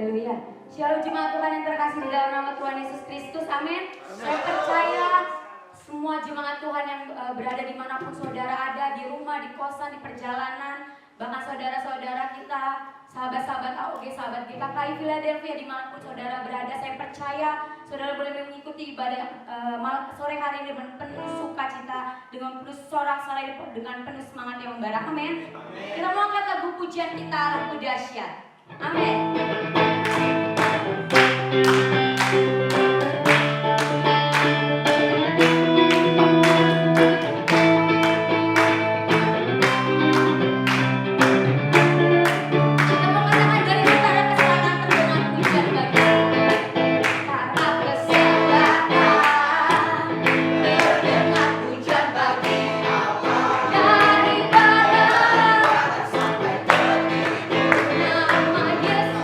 Haleluya. Shalom jemaat Tuhan yang terkasih di dalam nama Tuhan Yesus Kristus. Amin. Saya percaya semua jemaat Tuhan yang berada dimanapun saudara ada, di rumah, di kosan, di perjalanan, bahkan saudara-saudara kita, sahabat-sahabat AOG, sahabat GKKI Philadelphia, dimanapun saudara berada, saya percaya saudara boleh mengikuti ibadah sore hari ini dengan penuh sukacita, dengan penuh sorak-sorai, dengan penuh semangat yang membara. Amin. Kita mau angkat lagu pujian kita, lagu dahsyat. Amin. Yes.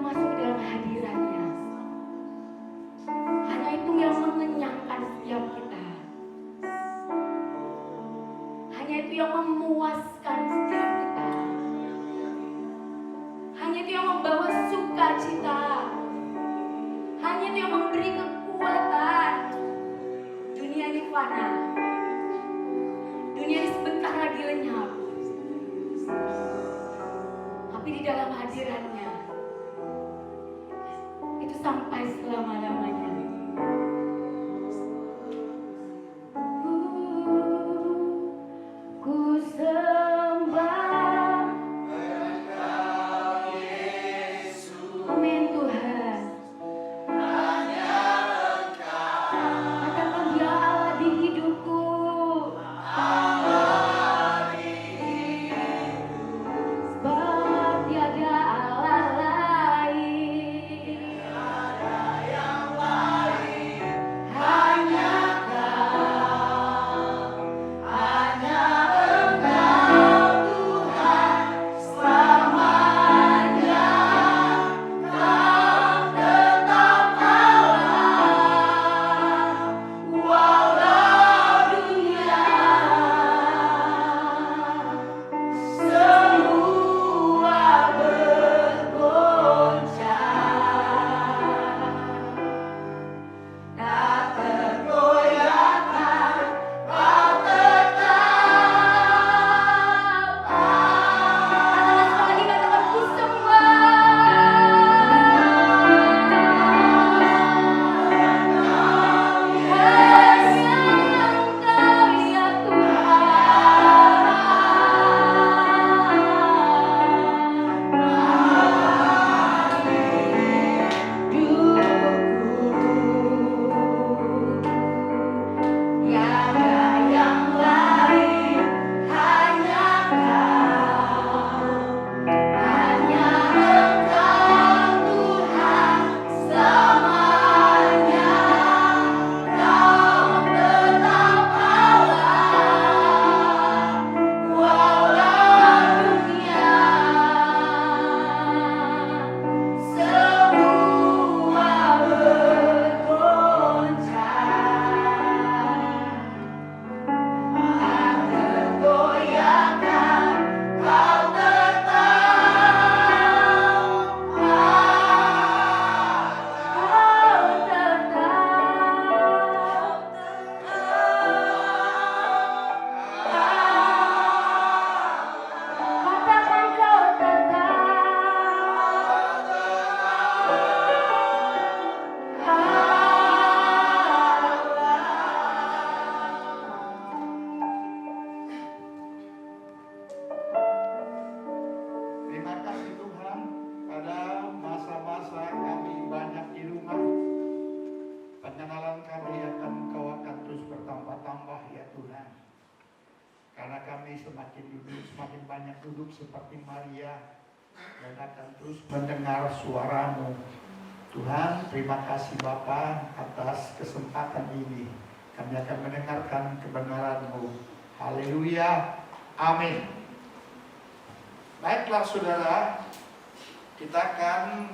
masuk dalam hadiratnya. Hanya itu yang mengenyangkan setiap kita. Hanya itu yang memuaskan setiap kita. Hanya itu yang membawa sukacita. Hanya itu yang memberi kekuatan. Dunia ini fana. Dunia ini sebentar lagi lenyap. Tapi di dalam hadiratnya itu sampai selama-lamanya. Ku sembah Engkau Yesus. Amin Tuhan. Hanya Engkau. Katakan dia Allah di hidupku. Allah di hidupku. Sebab tiada Allah lain. Tiada yang lain. Hanya Kau. Hanya Engkau Tuhan selamanya. Kau tetap Allah walau dunia semua bergoncang, tak tergoyahkan. Kau tetap Allah. Katakan sekali lagi, katakan ku yang lain, hanya Kau. Hanya Engkau Tuhan selamanya. Kau tetap Allah walau dunia semua bergoncang, tak tergoyahkan. Kau Terima kasih Tuhan, pada masa-masa kami banyak di rumah, pengenalan kami akan Engkau akan terus bertambah-tambah ya Tuhan. Karena kami semakin banyak duduk seperti Maria dan akan terus mendengar suara-Mu. Tuhan, terima kasih Bapa atas kesempatan ini. Kami akan mendengarkan kebenaran-Mu. Haleluya. Amin. Baiklah saudara, kita akan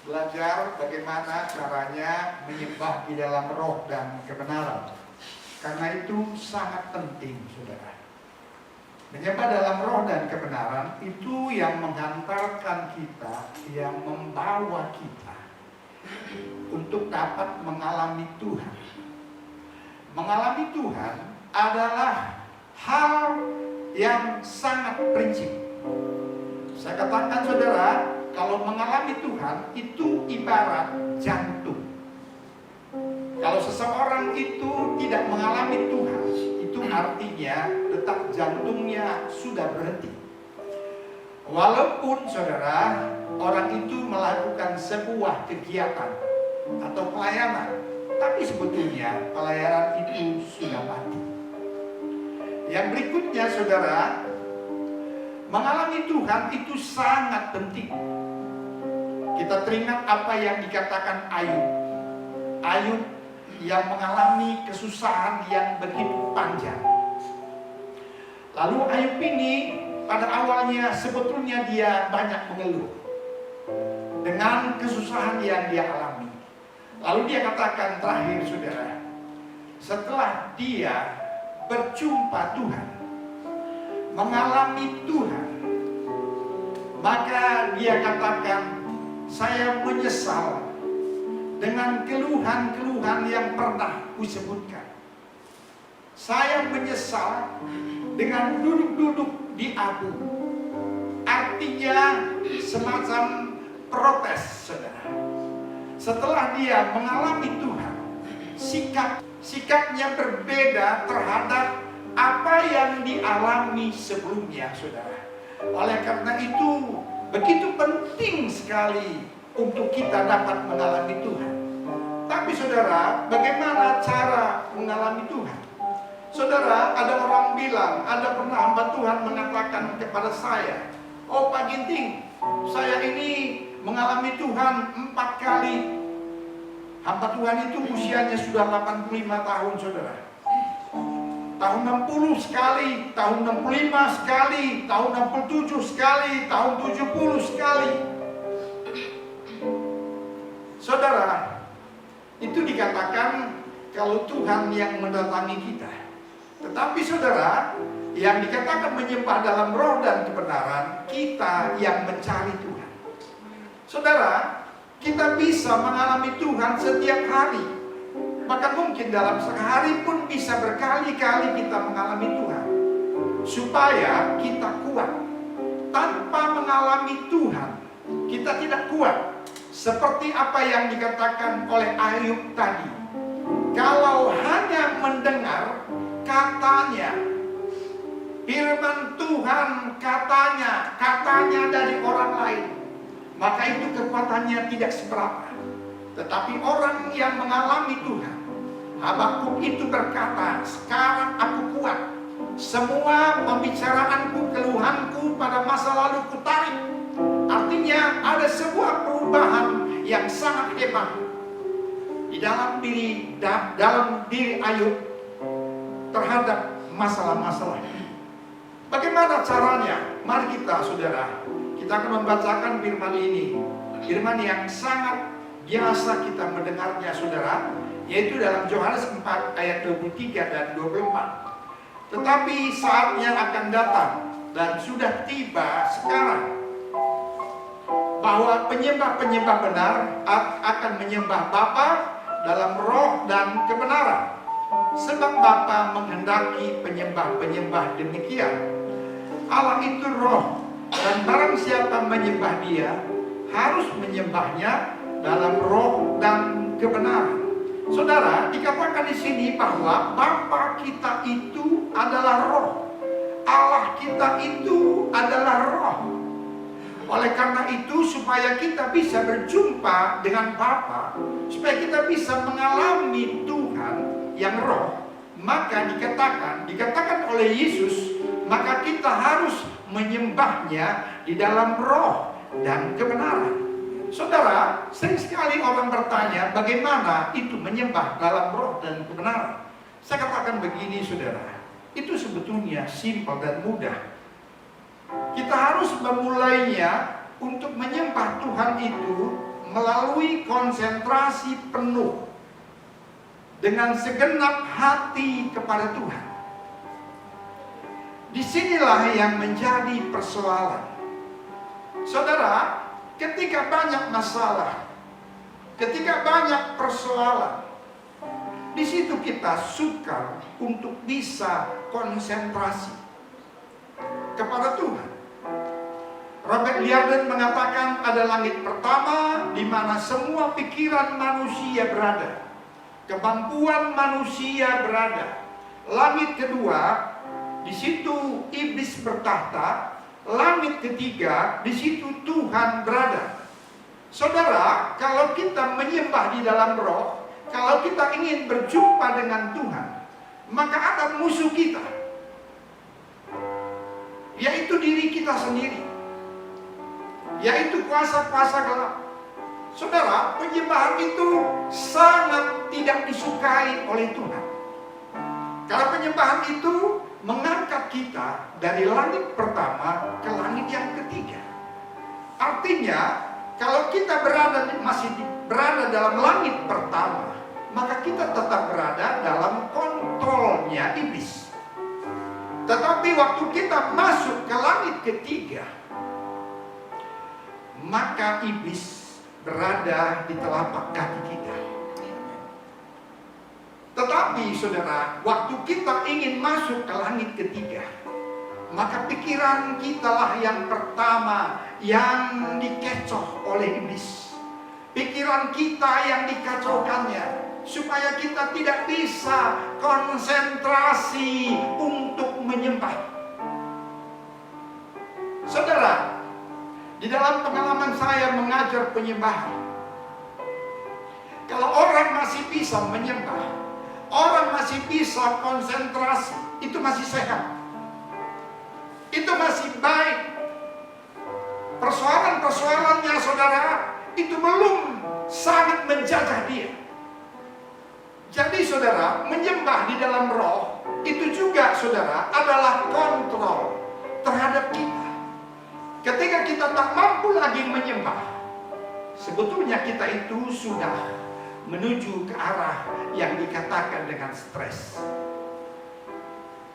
belajar bagaimana caranya menyembah di dalam roh dan kebenaran. Karena itu sangat penting saudara. Menyembah dalam roh dan kebenaran itu yang menghantarkan kita, yang membawa kita untuk dapat mengalami Tuhan. Mengalami Tuhan adalah hal yang sangat prinsip. Saya katakan saudara, kalau mengalami Tuhan itu ibarat jantung. Kalau seseorang itu tidak mengalami Tuhan, itu artinya detak jantungnya sudah berhenti. Walaupun saudara, orang itu melakukan sebuah kegiatan atau pelayanan, tapi sebetulnya pelayanan itu sudah mati. Yang berikutnya saudara, mengalami Tuhan itu sangat penting. Kita teringat apa yang dikatakan Ayub. Ayub yang mengalami kesusahan yang begitu panjang. Lalu Ayub ini pada awalnya sebetulnya dia banyak mengeluh. dengan kesusahan yang dia alami. Lalu dia katakan terakhir, saudara, setelah dia berjumpa Tuhan, mengalami Tuhan, maka dia katakan, saya menyesal dengan keluhan-keluhan yang pernah kusebutkan. Saya menyesal dengan duduk-duduk di abu. Artinya semacam protes, saudara. Setelah dia mengalami Tuhan, sikapnya berbeda terhadap apa yang dialami sebelumnya, saudara. Oleh karena itu, begitu penting sekali untuk kita dapat mengalami Tuhan. Tapi saudara, bagaimana cara mengalami Tuhan? Saudara, ada orang bilang, ada pernah hamba Tuhan mengatakan kepada saya, oh Pak Ginting, saya ini mengalami Tuhan 4 kali. Hamba Tuhan itu usianya sudah 85 tahun, saudara. Tahun 60 sekali, tahun 65 sekali, tahun 67 sekali, tahun 70 sekali. Saudara, itu dikatakan kalau Tuhan yang mendatangi kita. Tetapi saudara, yang dikatakan menyembah dalam roh dan kebenaran, kita yang mencari Tuhan. Saudara, kita bisa mengalami Tuhan setiap hari. Bahkan mungkin dalam sehari pun bisa berkali-kali kita mengalami Tuhan. Supaya kita kuat. Tanpa mengalami Tuhan, kita tidak kuat. Seperti apa yang dikatakan oleh Ayub tadi. Kalau hanya mendengar katanya, firman Tuhan katanya dari orang lain, maka itu kekuatannya tidak seberapa. Tetapi orang yang mengalami Tuhan, Habakuk itu berkata, sekarang aku kuat. Semua pembicaraanku, keluhanku pada masa lalu kutarik. Artinya ada sebuah perubahan yang sangat hebat di dalam diri Ayub terhadap masalah-masalah. Bagaimana caranya? Mari kita, saudara, kita akan membacakan firman ini. Firman yang sangat biasa kita mendengarnya, saudara, yaitu dalam Yohanes 4 ayat 23 dan 24. Tetapi saatnya akan datang dan sudah tiba sekarang bahwa penyembah-penyembah benar akan menyembah Bapa dalam roh dan kebenaran. Sebab Bapa menghendaki penyembah-penyembah demikian. Allah itu roh, dan barang siapa menyembah Dia harus menyembahnya dalam roh dan kebenaran. Saudara, dikatakan di sini bahwa Bapa kita itu adalah roh. Allah kita itu adalah roh. Oleh karena itu, supaya kita bisa berjumpa dengan Bapa, supaya kita bisa mengalami Tuhan yang roh, maka dikatakan oleh Yesus, maka kita harus menyembahnya di dalam roh dan kebenaran. Saudara, sering sekali orang bertanya, bagaimana itu menyembah dalam roh dan kebenaran? Saya katakan begini, saudara, itu sebetulnya simpel dan mudah. Kita harus memulainya untuk menyembah Tuhan itu melalui konsentrasi penuh dengan segenap hati kepada Tuhan. Disinilah yang menjadi persoalan. Saudara, ketika banyak masalah, ketika banyak persoalan, di situ kita sukar untuk bisa konsentrasi kepada Tuhan. Robert Liardon mengatakan ada langit pertama di mana semua pikiran manusia berada, kemampuan manusia berada. Langit kedua, di situ iblis bertahta. Langit ketiga, di situ Tuhan berada. Saudara, kalau kita menyembah di dalam roh, kalau kita ingin berjumpa dengan Tuhan, maka ada musuh kita, yaitu diri kita sendiri, yaitu kuasa-kuasa gelap. Saudara, penyembahan itu sangat tidak disukai oleh Tuhan. Karena penyembahan itu mengangkat kita dari langit pertama ke langit yang ketiga. Artinya, kalau kita masih berada dalam langit pertama, maka kita tetap berada dalam kontrolnya iblis. Tetapi waktu kita masuk ke langit ketiga, maka iblis berada di telapak kaki kita. Tetapi saudara, waktu kita ingin masuk ke langit ketiga, maka pikiran kita lah yang pertama yang dikecoh oleh iblis. Pikiran kita yang dikacaukannya, supaya kita tidak bisa konsentrasi untuk menyembah. Saudara, di dalam pengalaman saya mengajar penyembahan, kalau orang masih bisa menyembah, orang masih bisa konsentrasi, itu masih sehat, itu masih baik. Persoalan-persoalannya saudara, itu belum sangat menjajah dia. Jadi saudara, menyembah di dalam roh itu juga saudara adalah kontrol terhadap kita. Ketika kita tak mampu lagi menyembah, sebetulnya kita itu sudah menuju ke arah yang dikatakan dengan stres.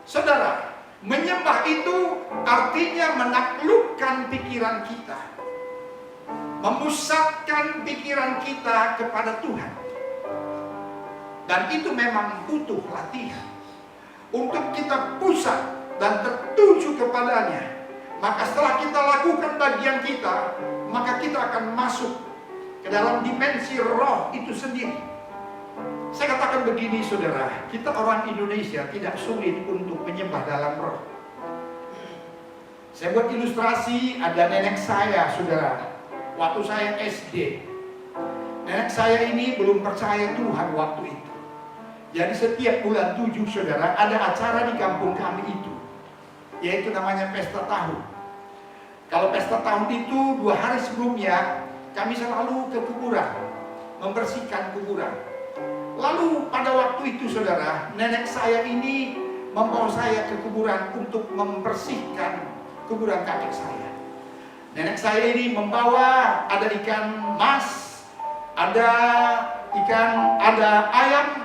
Saudara, menyembah itu artinya menaklukkan pikiran kita, memusatkan pikiran kita kepada Tuhan. Dan itu memang butuh latihan untuk kita pusat dan tertuju kepadanya. Maka setelah kita lakukan bagian kita, maka kita akan masuk ke dalam dimensi roh itu sendiri. Saya katakan begini saudara, kita orang Indonesia tidak sulit untuk menyembah dalam roh. Saya buat ilustrasi, ada nenek saya saudara, waktu saya SD. Nenek saya ini belum percaya Tuhan waktu itu. Jadi setiap bulan 7 saudara, ada acara di kampung kami itu, yaitu namanya pesta tahu. Kalau pesta tahun itu 2 hari sebelumnya, kami selalu ke kuburan, membersihkan kuburan. Lalu pada waktu itu saudara, nenek saya ini membawa saya ke kuburan untuk membersihkan kuburan kakek saya. Nenek saya ini membawa, ada ikan mas, ada ikan, ada ayam,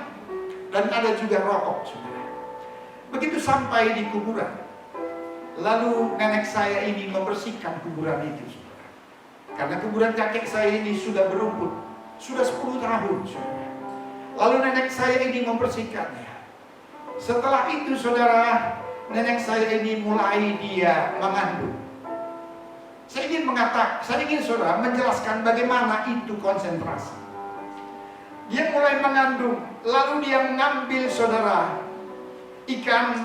dan ada juga rokok saudara. Begitu sampai di kuburan, lalu nenek saya ini membersihkan kuburan itu saudara. Karena kuburan kakek saya ini sudah berumput, sudah 10 tahun saudara. Lalu nenek saya ini membersihkannya. Setelah itu saudara, nenek saya ini mulai dia mengandung. Saya ingin saudara menjelaskan bagaimana itu konsentrasi. Dia mulai mengandung, lalu dia mengambil saudara ikan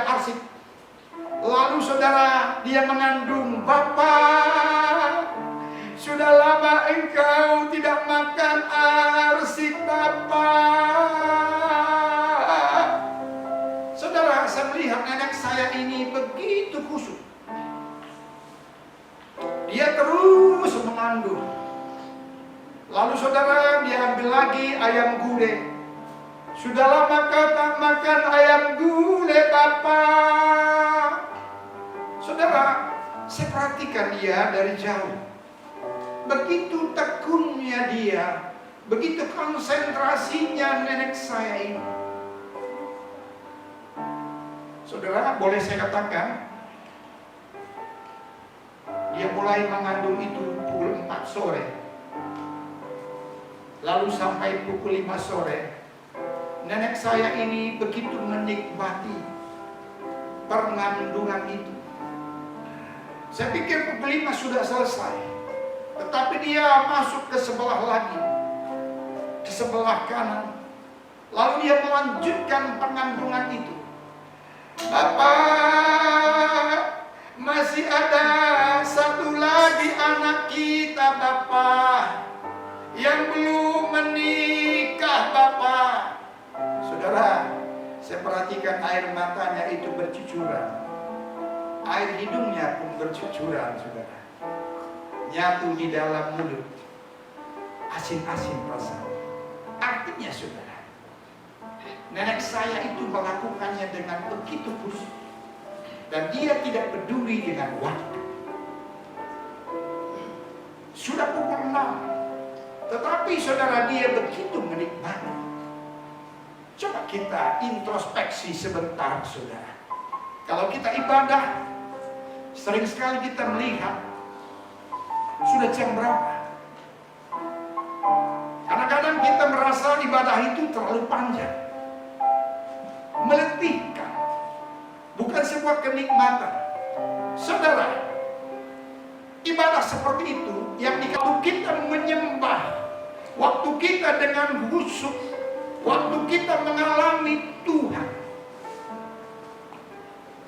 arsik. Lalu saudara dia mengandung, Bapak, sudah lama engkau tidak makan arsik Bapak. Saudara, saya melihat nenek saya ini begitu kusut. Dia terus mengandung. Lalu saudara, dia ambil lagi ayam gulai. Sudah lama kau tak makan ayam gulai Bapak. Saudara, saya perhatikan dia dari jauh. Begitu tekunnya dia, begitu konsentrasinya nenek saya ini. Saudara, boleh saya katakan, dia mulai mengandung itu pukul 4 sore. Lalu sampai pukul 5 sore, nenek saya ini begitu menikmati pengandungan itu. Saya pikir pukul 5 sudah selesai, tetapi dia masuk ke sebelah lagi, ke sebelah kanan. Lalu dia melanjutkan pengandungan itu. Bapak, masih ada satu lagi anak kita Bapak, yang belum menikah Bapak. Saudara, saya perhatikan air matanya itu bercucuran, air hidungnya pun bercucuran saudara, nyatu di dalam mulut, asin-asin rasanya. Artinya saudara, nenek saya itu melakukannya dengan begitu khusyuk, dan dia tidak peduli dengan waktu. Sudah pukul 6. Tetapi saudara, dia begitu menikmati. Coba kita introspeksi sebentar, saudara. Kalau kita ibadah, sering sekali kita melihat sudah jam berapa. Kadang-kadang kita merasa ibadah itu terlalu panjang, meletihkan, bukan sebuah kenikmatan. Saudara, ibadah seperti itu yang dikatakan kita menyembah, waktu kita dengan khusyuk, waktu kita mengalami Tuhan,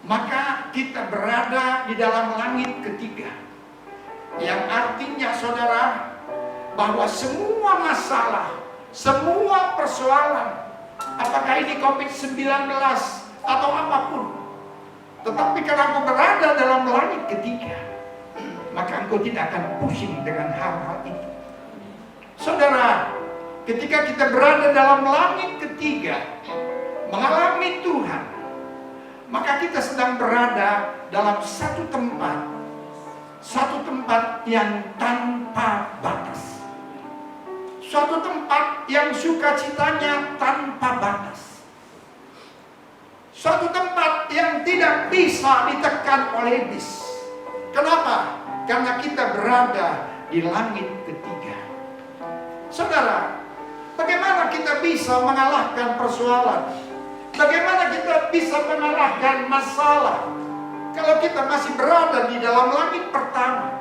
maka kita berada di dalam langit ketiga. Yang artinya saudara, bahwa semua masalah, semua persoalan, apakah ini COVID-19 atau apapun, tetapi kalau engkau berada dalam langit ketiga, maka engkau tidak akan pusing dengan hal-hal itu. Saudara, ketika kita berada dalam langit ketiga, mengalami Tuhan, maka kita sedang berada dalam satu tempat yang tanpa batas. Suatu tempat yang sukacitanya tanpa batas. Suatu tempat yang tidak bisa ditekan oleh iblis. Kenapa? Karena kita berada di langit ketiga. Saudara, bagaimana kita bisa mengalahkan persoalan? Bagaimana kita bisa mengalahkan masalah kalau kita masih berada di dalam langit pertama?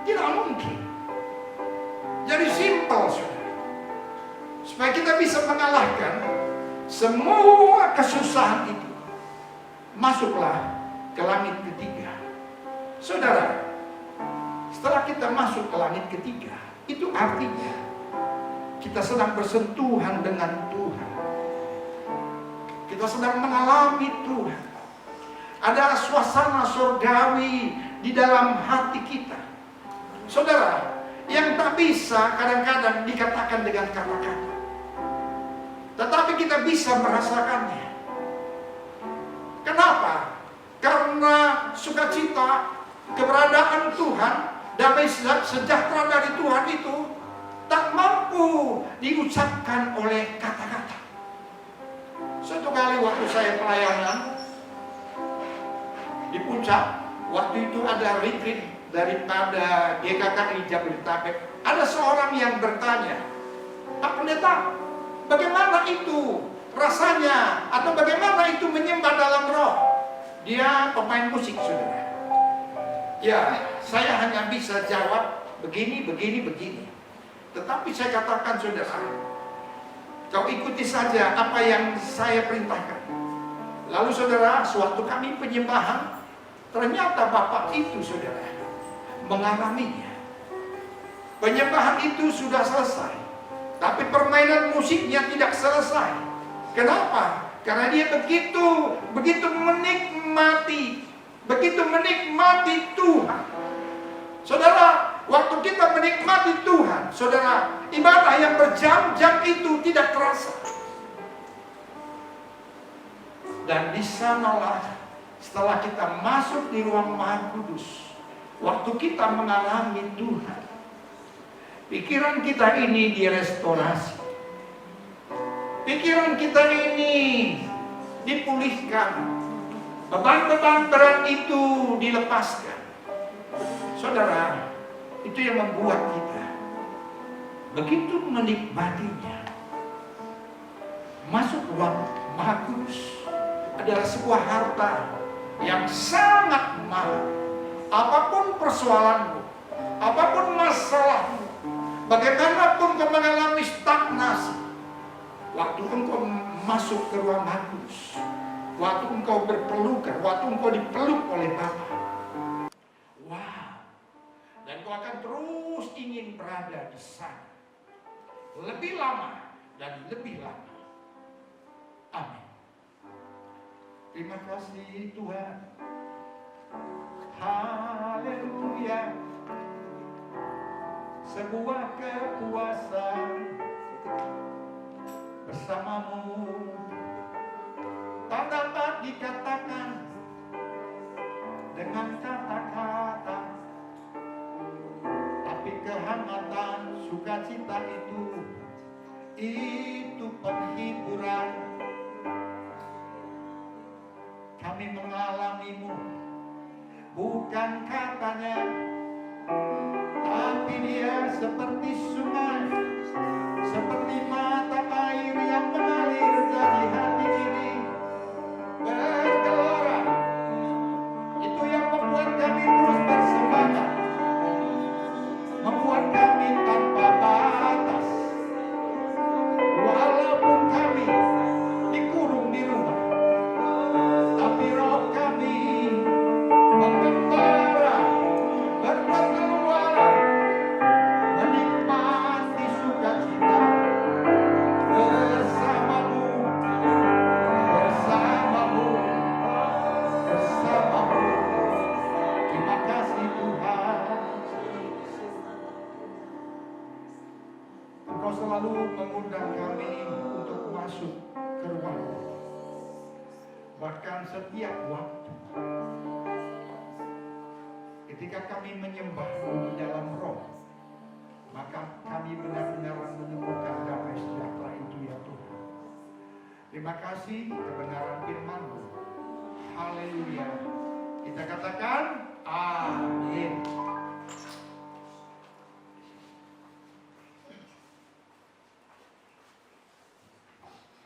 Tidak mungkin. Jadi simpel, saudara. Supaya kita bisa mengalahkan semua kesusahan itu, masuklah ke langit ketiga. Saudara, setelah kita masuk ke langit ketiga, itu artinya kita sedang bersentuhan dengan Tuhan. Kita sedang mengalami Tuhan. Ada suasana surgawi di dalam hati kita. Saudara, yang tak bisa kadang-kadang dikatakan dengan kata-kata, tetapi kita bisa merasakannya. Kenapa? Karena sukacita, keberadaan Tuhan, damai sejahtera dari Tuhan itu tak mampu diucapkan oleh kata-kata. Suatu kali waktu saya pelayanan di Puncak, waktu itu ada retreat daripada GKKI Jabodetabek. Ada seorang yang bertanya, Pak Pendeta, bagaimana itu rasanya, atau bagaimana itu menyembah dalam roh? Dia pemain musik, saudara. Ya, saya hanya bisa jawab begini. Tetapi saya katakan, saudara, kau ikuti saja apa yang saya perintahkan. Lalu saudara, sewaktu kami penyembahan, ternyata bapak itu, saudara, mengalaminya. Penyembahan itu sudah selesai, tapi permainan musiknya tidak selesai. Kenapa? Karena dia begitu menikmati Tuhan. Saudara, waktu kita menikmati Tuhan, saudara, ibadah yang berjam-jam itu tidak terasa. Dan di sanalah setelah kita masuk di ruang Maha Kudus, waktu kita mengalami Tuhan, pikiran kita ini direstorasi. Pikiran kita ini dipulihkan. Beban-beban berat itu dilepaskan. Saudara, itu yang membuat kita begitu menikmatinya. Masuk ruang Maha Kudus adalah sebuah harta yang sangat mahal. Apapun persoalanmu, apapun masalahmu, bagaimanapun kau mengalami stagnasi, waktu engkau masuk ke ruang Maha Kudus, waktu engkau berpelukan, waktu engkau dipeluk oleh Bapa, wow, dan kau akan terus ingin berada di sana lebih lama dan lebih lama. Amin. Terima kasih Tuhan. Haleluya. Sebuah kekuasaan bersamamu tak dapat dikatakan dengan kata-kata, tapi sukacita itu penghiburan. Kami mengalamimu, bukan katanya, tapi dia seperti sungai, seperti mata air yang mengalir dari hati ini, bergelora. Itu yang membuat kami terus bersemangat, membuat kami tanpa batas. Walaupun kami dikurung di rumah, tapi roh kami mengembara, berpengeluaran, menikmati sukacita bersamamu, bersamamu, bersamamu. Terima kasih Tuhan. Engkau selalu mengundang kami untuk masuk ke rumah-Mu. Bahkan setiap waktu, ketika kami menyembah-Mu di dalam roh, maka kami benar-benar menemukan damai sejahtera itu ya Tuhan. Terima kasih kebenaran firman-Mu. Haleluya. Kita katakan amin.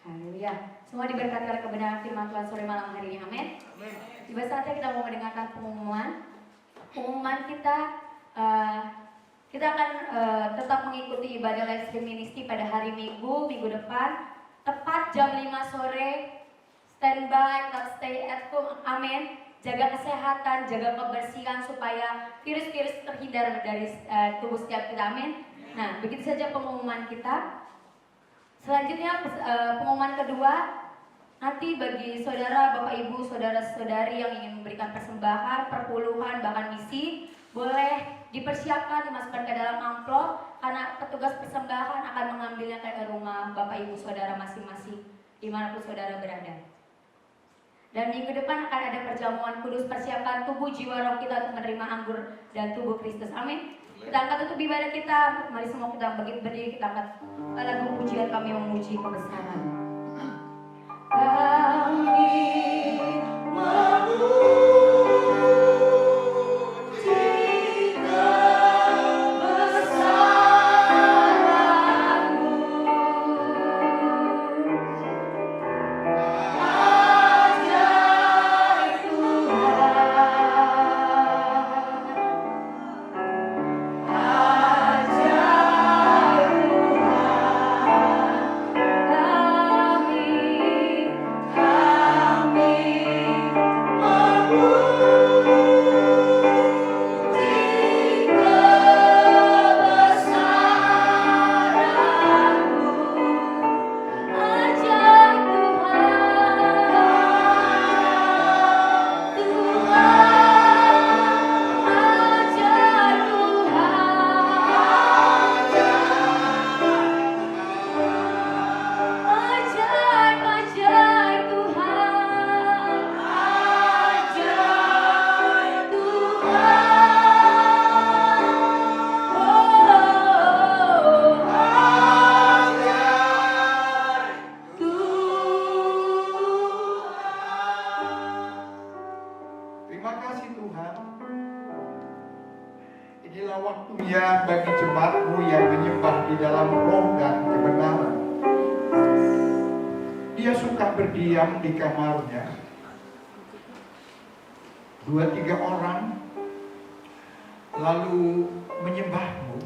Haleluya. Semua diberkati oleh kebenaran firman Tuhan sore malam hari ini. Amin. Tiba saatnya kita mau mendengarkan pengumuman kita. Kita akan tetap mengikuti ibadah live stream ministry pada hari Minggu depan, tepat jam 5 sore. Standby, tetap stay at home. Amin. Jaga kesehatan, jaga kebersihan supaya virus-virus terhindar dari tubuh setiap kita. Amin. Nah, begitu saja pengumuman kita. Selanjutnya pengumuman kedua, nanti bagi saudara, bapak ibu, saudara-saudari yang ingin memberikan persembahan, perpuluhan, bahkan misi, boleh dipersiapkan, dimasukkan ke dalam amplop, karena petugas persembahan akan mengambilnya ke rumah bapak ibu saudara masing-masing, dimanapun saudara berada. Dan minggu depan akan ada perjamuan kudus, persiapkan tubuh, jiwa, roh kita untuk menerima anggur dan tubuh Kristus. Amin. Kita angkat tutup ibadah kita. Mari semua kita berdiri, kita angkat lagu pujian kami memuji kebesaran. Kami memuji bagi jemaat-Mu yang menyembah di dalam roh dan kebenaran. Dia suka berdiam di kamarnya, 2-3 orang, lalu menyembah-Mu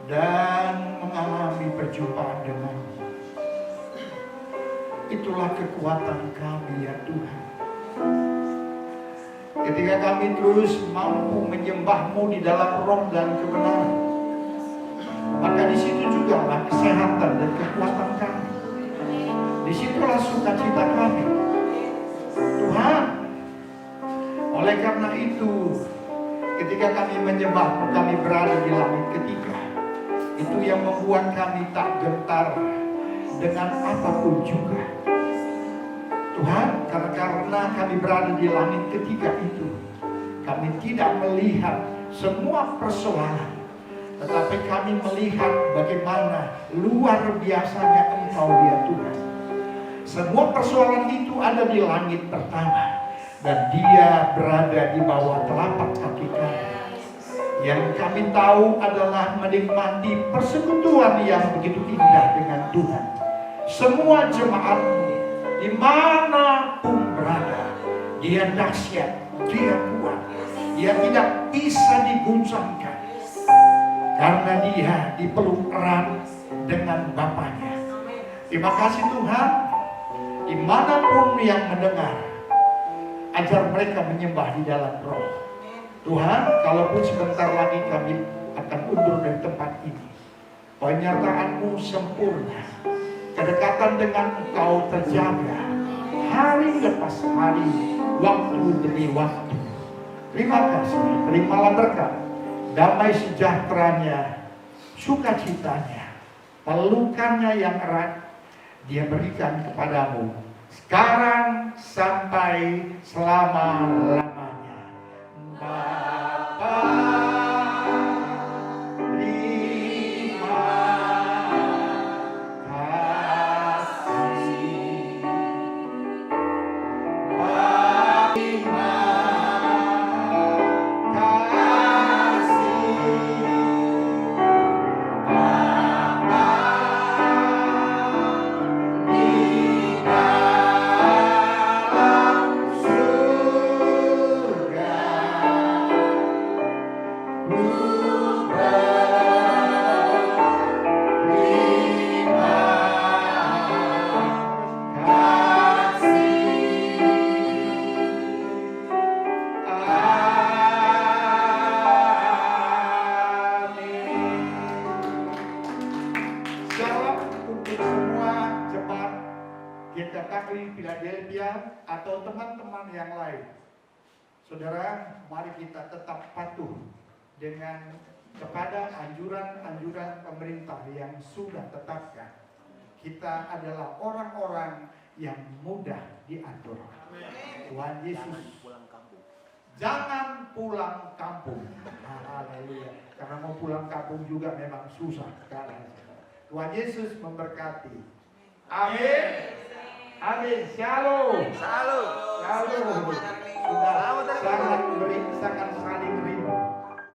dan mengalami perjumpaan dengan-Mu. Itulah kekuatan kami ya Tuhan. Ketika kami terus mampu menyembah-Mu di dalam roh dan kebenaran, maka di situ juga lah kesehatan dan kekuatan kami. Disitulah sukacita kami. Tuhan, oleh karena itu, ketika kami menyembah-Mu, kami berada di langit ketiga. Itu yang membuat kami tak gentar dengan apapun juga. Tuhan, karena kami berada di langit ketiga itu, kami tidak melihat semua persoalan tetapi kami melihat bagaimana luar biasanya Engkau ya Tuhan. Semua persoalan itu ada di langit pertama, dan Dia berada di bawah telapak kaki kami. Yang kami tahu adalah menikmati persekutuan yang begitu indah dengan Tuhan. Semua jemaat-Mu dimanapun berada, Dia dahsyat, Dia kuat, Dia tidak bisa diguncangkan, karena Dia dipeluk erat dengan Bapaknya. Terima kasih Tuhan, dimanapun yang mendengar, ajar mereka menyembah di dalam roh. Tuhan, kalaupun sebentar lagi kami akan undur dari tempat ini, penyertaan-Mu sempurna, kedekatan dengan Engkau terjaga hari lepas hari, waktu demi waktu. Terima kasih, terimalah berkat, damai sejahteranya, sukacitanya, pelukannya yang erat Dia berikan kepadamu sekarang sampai selama-lamanya. Bapa, terima kasih. Bapa, terima kasih. Bapa di dalam surga, Philadelphia atau teman-teman yang lain. Saudara, mari kita tetap patuh dengan kepada anjuran-anjuran pemerintah yang sudah tetapkan. Kita adalah orang-orang yang mudah diatur. Tuhan Yesus, jangan pulang kampung. Haleluya. Karena mau pulang kampung juga memang susah sekarang. Tuhan Yesus memberkati. Amin. Amin. Shalom. Shalom. Shalom.